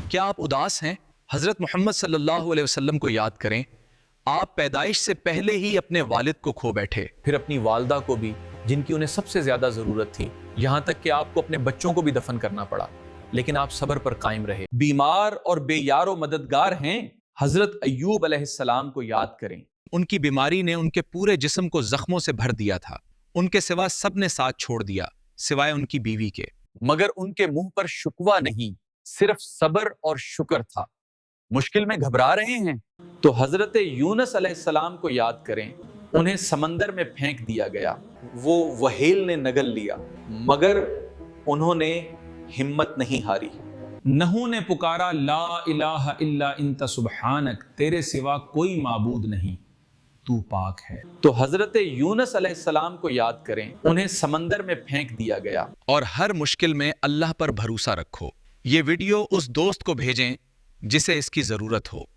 کیا آپ اداس ہیں؟ حضرت محمد صلی اللہ علیہ وسلم کو یاد کریں۔ آپ پیدائش سے پہلے ہی اپنے والد کو کھو بیٹھے، پھر اپنی والدہ کو بھی جن کی انہیں سب سے زیادہ ضرورت تھی، یہاں تک کہ آپ کو اپنے بچوں کو بھی دفن کرنا پڑا، لیکن آپ صبر پر قائم رہے۔ بیمار اور بے یار و مددگار ہیں، حضرت ایوب علیہ السلام کو یاد کریں۔ ان کی بیماری نے ان کے پورے جسم کو زخموں سے بھر دیا تھا، ان کے سوا سب نے ساتھ چھوڑ دیا سوائے ان کی بیوی کے، مگر ان کے منہ پر شکوہ نہیں، صرف صبر اور شکر تھا۔ مشکل میں گھبرا رہے ہیں تو حضرت یونس علیہ السلام کو یاد کریں۔ انہیں سمندر میں پھینک دیا گیا، وہ وہیل نے نگل لیا، مگر انہوں نے ہمت نہیں ہاری۔ نوح نے پکارا، لا الہ الا انت سبحانک، تیرے سوا کوئی معبود نہیں، تو پاک ہے۔ تو حضرت یونس علیہ السلام کو یاد کریں، انہیں سمندر میں پھینک دیا گیا۔ اور ہر مشکل میں اللہ پر بھروسہ رکھو۔ یہ ویڈیو اس دوست کو بھیجیں جسے اس کی ضرورت ہو۔